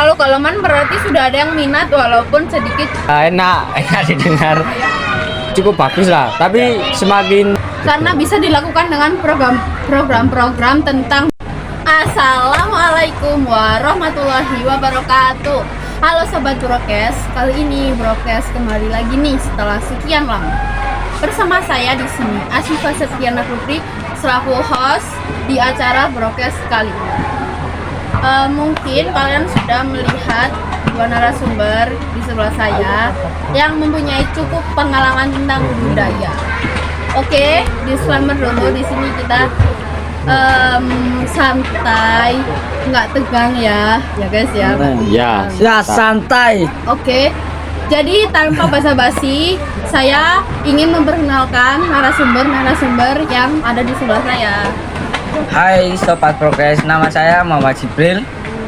Kalau kalaman berarti sudah ada yang minat walaupun sedikit. Enak didengar, cukup bagus lah. Tapi semakin Karena bisa dilakukan dengan program-program tentang. Assalamualaikum warahmatullahi wabarakatuh. Halo Sobat Brokes, kali ini Brokes kembali lagi nih setelah sekian lama. Bersama saya di sini Asyifa Septiana Putri selaku host di acara Brokes kali ini. Mungkin kalian sudah melihat dua narasumber di sebelah saya yang mempunyai cukup pengalaman tentang budaya. Oke, disclaimer dulu, di sini kita santai, nggak tegang ya guys ya. ya santai. Oke, jadi tanpa basa-basi, saya ingin memperkenalkan narasumber yang ada di sebelah saya. Hai Sobat Progres, nama saya Muhammad Jibril.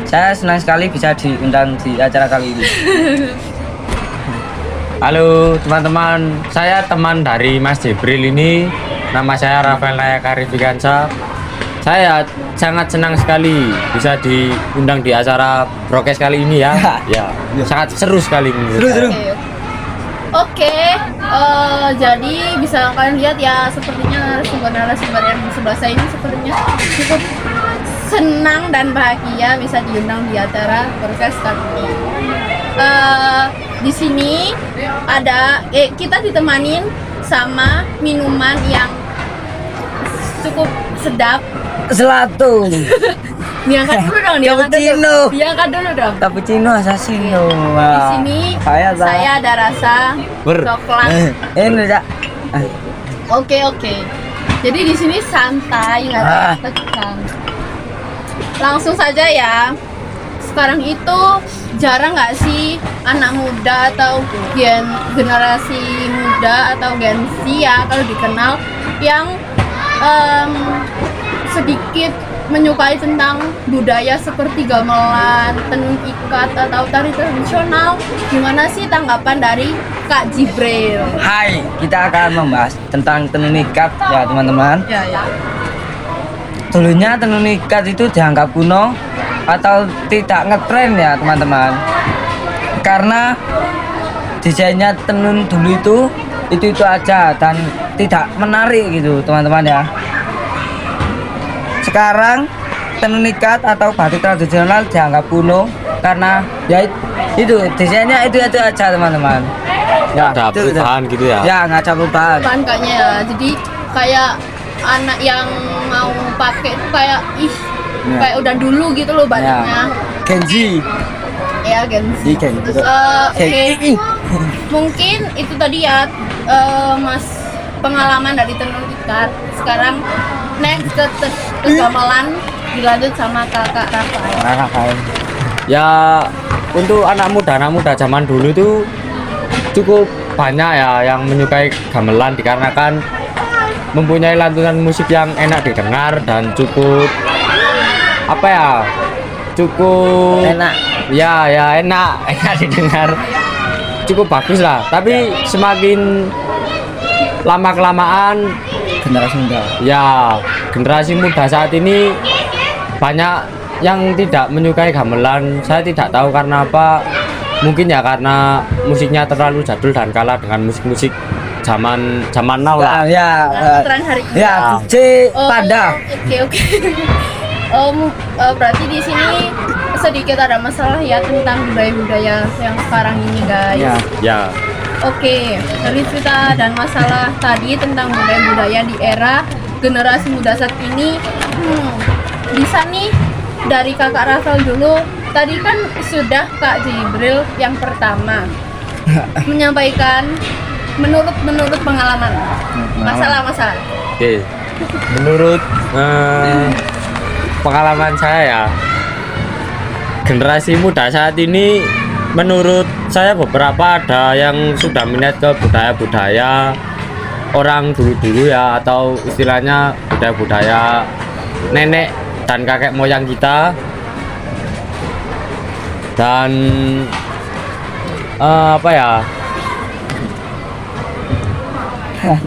Saya senang sekali bisa diundang di acara kali ini. Halo teman-teman, saya teman dari Mas Jibril ini. Nama saya Rafael Nayaka Rifikansa. Saya sangat senang sekali bisa diundang di acara Brokes kali ini ya. Sangat seru sekali. Seru. Oke, jadi bisa kalian lihat ya, sepertinya narasumber yang di sebelah saya ini sepertinya cukup senang dan bahagia bisa diundang di acara Brokes kali ini. Di sini ada kita ditemanin sama minuman yang cukup sedap. Selatu. Diangkat dulu dong, diangkat dulu dong. Cappuccino assassino. Di sini saya ada rasa coklat. Ini Cak. Oke. Jadi di sini santai, nggak ada tegang. Langsung saja ya. Sekarang itu jarang nggak sih anak muda atau generasi muda atau Gen Z ya kalau dikenal yang sedikit menyukai tentang budaya seperti gamelan, tenun ikat atau tari tradisional. Gimana sih tanggapan dari Kak Jibril? Hai, kita akan membahas tentang tenun ikat ya teman-teman. Ya. Dulunya tenun ikat itu dianggap kuno atau tidak ngetren ya teman-teman. Karena desainnya tenun dulu itu aja dan tidak menarik gitu teman-teman ya. Sekarang tenun ikat atau batik tradisional dianggap kuno karena ya itu desainnya itu aja teman-teman. Ya, ada perubahan gitu ya. Ya, nggak ada perubahan. Kayaknya ya. Jadi kayak anak yang mau pakai itu kayak kayak udah dulu gitu loh badannya. Genji. Ya, Genji. Terus oke. Mungkin itu tadi ya Mas pengalaman dari tenun ikat. Sekarang next ke gamelan dilanjut sama Kakak Rafael. Ya, untuk anak muda zaman dulu tuh cukup banyak ya yang menyukai gamelan dikarenakan mempunyai lantunan musik yang enak didengar dan cukup cukup Enak. Ya enak didengar, cukup bagus lah. Tapi semakin lama kelamaan generasi muda saat ini banyak yang tidak menyukai gamelan. Saya tidak tahu karena apa. Mungkin ya karena musiknya terlalu jadul dan kalah dengan musik-musik zaman now lah. Tren hari ini. Ya, DJ Panda. Oke. Berarti di sini sedikit ada masalah ya tentang budaya-budaya yang sekarang ini, guys. Ya. Oke, dari cerita dan masalah tadi tentang budaya-budaya di era generasi muda saat ini, bisa nih dari Kakak Rafael dulu. Tadi kan sudah Kak Jibril yang pertama menyampaikan menurut pengalaman masalah. Oke. Menurut pengalaman saya ya, generasi muda saat ini menurut saya beberapa ada yang sudah minat ke budaya-budaya orang dulu ya, atau istilahnya budaya-budaya nenek dan kakek moyang kita. Dan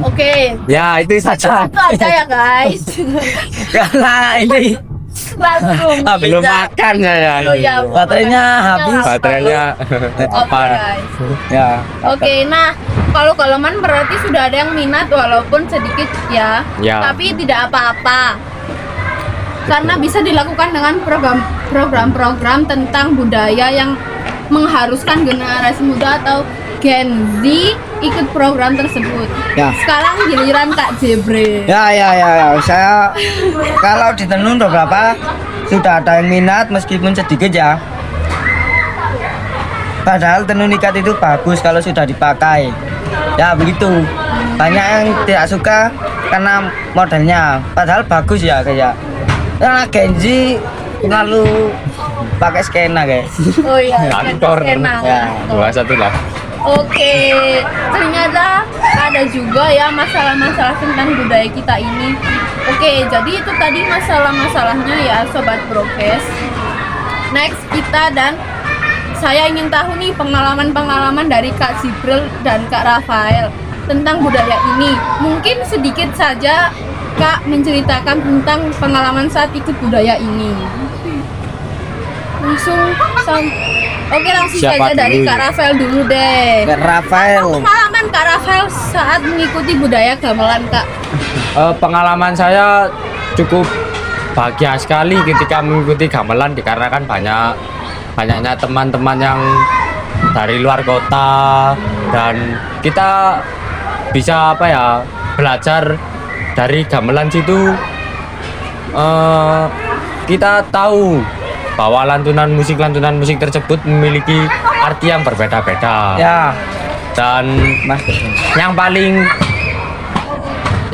Oke. ya itu saja. Itu aja ya guys. Karena ini langsung. Belum makan saya. Oh ya, Baterainya habis. Baterainya Oke apa? guys. Ya. Oke, nah kalau galeman berarti sudah ada yang minat walaupun sedikit ya, Ya. tapi tidak apa-apa. Karena bisa dilakukan dengan program-program tentang budaya yang mengharuskan generasi muda atau Gen Z ikut program tersebut. Ya. Sekarang giliran Kak Jebre. Ya. Saya kalau di tenun beberapa sudah ada yang minat meskipun sedikit ya. Padahal tenun ikat itu bagus kalau sudah dipakai. Ya begitu. Banyak yang tidak suka karena modelnya. Padahal bagus ya kayak. Karena Gen Z terlalu pakai skena guys. Oh iya, Kantor. skena. Ya, 21 lah. Oke, ternyata ada juga ya masalah-masalah tentang budaya kita ini. Oke, jadi itu tadi masalah-masalahnya ya Sobat Brokes. Next kita dan saya ingin tahu nih pengalaman-pengalaman dari Kak Jibril dan Kak Rafael tentang budaya ini. Mungkin sedikit saja Kak menceritakan tentang pengalaman saat ikut budaya ini. Oke, langsung Siapa saja dari dulu? Kak Rafael dulu deh. Rafael. Pengalaman Kak Rafael saat mengikuti budaya gamelan Kak. Pengalaman saya cukup bahagia sekali ketika mengikuti gamelan dikarenakan banyaknya teman-teman yang dari luar kota dan kita bisa apa ya belajar dari gamelan situ. Kita tahu bahwa lantunan musik tersebut memiliki arti yang berbeda-beda. Ya. Dan Mas.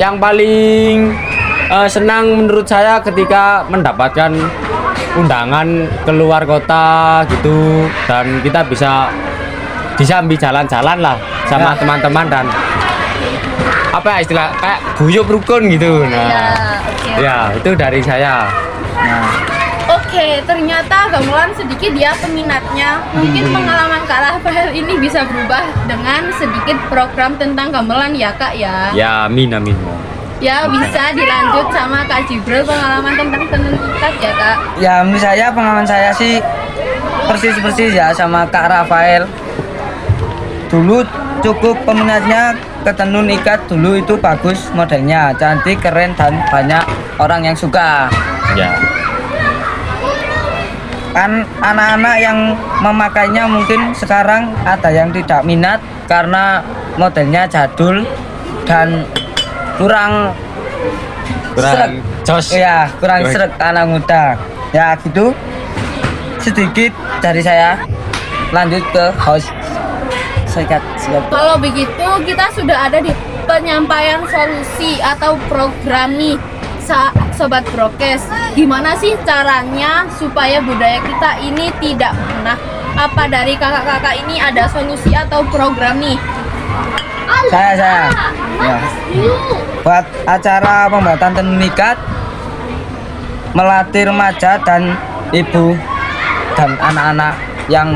yang paling senang menurut saya ketika mendapatkan undangan keluar kota gitu dan kita bisa ambil jalan-jalan lah sama Ya. teman-teman dan apa ya istilah kayak guyub rukun gitu. Ya, oke. Ya itu dari saya. Nah. Oke, ternyata gamelan sedikit ya peminatnya. Mungkin pengalaman Kak Rafael ini bisa berubah dengan sedikit program tentang gamelan ya Kak ya. Ya amin. Ya bisa dilanjut sama Kak Jibril pengalaman tentang tenun ikat ya Kak. Ya menurut saya pengalaman saya sih persis ya sama Kak Rafael. Dulu cukup peminatnya ke tenun ikat dulu itu bagus modelnya, cantik, keren dan banyak orang yang suka. Ya. Kan anak-anak yang memakainya mungkin sekarang ada yang tidak minat karena modelnya jadul dan kurang sreg. Jos. Ya, kurang sreg anak muda. Ya gitu. Sedikit dari saya. Lanjut ke host. Siap. Kalau begitu kita sudah ada di penyampaian solusi atau program nih Sobat Brokes. Gimana sih caranya supaya budaya kita ini tidak punah? Apa dari kakak-kakak ini ada solusi atau program nih? Saya. Ya. Buat acara pembuatan tenun ikat melatih remaja dan ibu dan anak-anak yang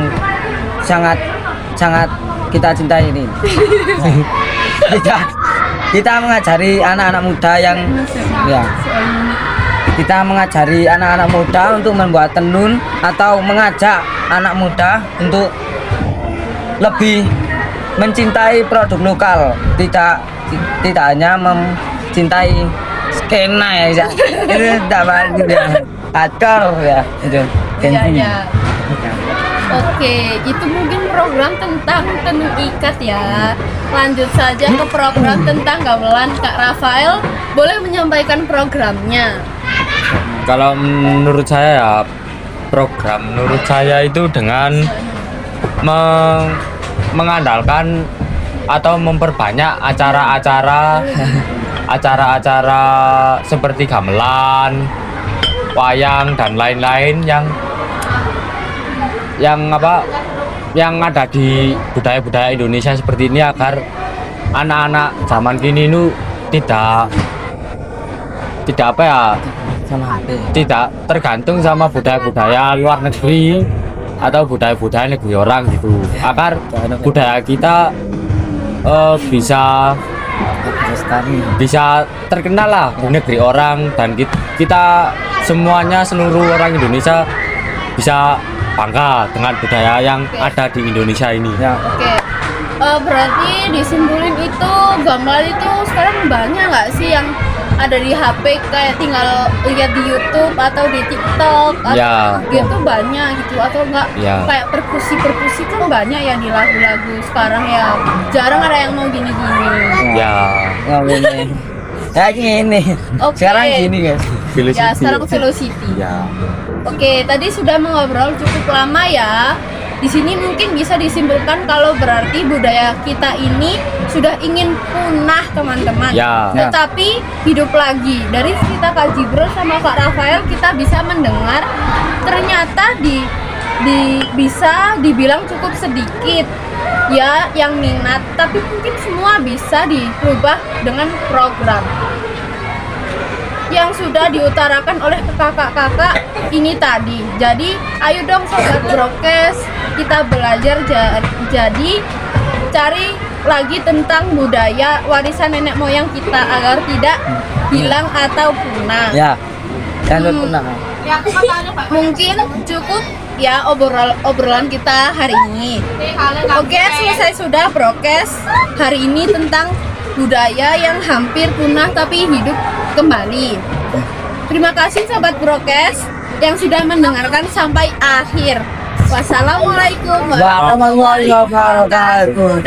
sangat kita cintai ini. Kita mengajari anak-anak muda yang ya. Kita mengajari anak-anak muda untuk membuat tenun atau mengajak anak muda untuk lebih mencintai produk lokal, tidak hanya mencintai skena ya. Itu tidak bagus ya. Akar ya itu. Ya. Oke, itu mungkin program tentang tenun ikat ya. Lanjut saja ke program tentang gamelan. Kak Rafael boleh menyampaikan programnya. Kalau menurut saya ya program menurut saya itu dengan mengandalkan atau memperbanyak acara-acara seperti gamelan, wayang dan lain-lain yang ada di budaya-budaya Indonesia seperti ini agar anak-anak zaman kini itu tidak tidak tergantung sama budaya-budaya luar negeri atau budaya-budaya negeri orang gitu agar budaya kita bisa Lestari. bisa terkenal lah di negeri orang, dan kita semuanya, seluruh orang Indonesia bisa bangga dengan budaya yang ada di Indonesia ini. Ya. Oke. Berarti disimpulin itu gamelan itu sekarang banyak nggak sih yang ada di HP, kayak tinggal lihat di YouTube atau di TikTok atau Ya. gitu banyak gitu, atau enggak Ya. kayak perkusi kan banyak ya di lagu-lagu sekarang ya, jarang ada yang mau gini-gini. Ya, Nggak gini. Kayak gini. Oke. Sekarang gini guys. Ya sekarang Velocity. Ya. Oke, tadi sudah mengobrol cukup lama ya. Di sini mungkin bisa disimpulkan kalau berarti budaya kita ini sudah ingin punah, teman-teman. Ya. Tetapi hidup lagi. Dari cerita Kak Jibril sama Kak Rafael kita bisa mendengar ternyata bisa dibilang cukup sedikit ya yang minat, tapi mungkin semua bisa dirubah dengan program yang sudah diutarakan oleh kakak-kakak ini tadi. Jadi ayo dong sobat Brokes, kita belajar jadi cari lagi tentang budaya warisan nenek moyang kita agar tidak hilang atau punah. Ya. Jangan punah. Mungkin cukup ya obrolan kita hari ini. Oke, selesai sudah Brokes hari ini tentang budaya yang hampir punah tapi hidup kembali. Terima kasih sobat Brokes yang sudah mendengarkan sampai akhir. Wassalamualaikum warahmatullahi Warahmatullahi wabarakatuh.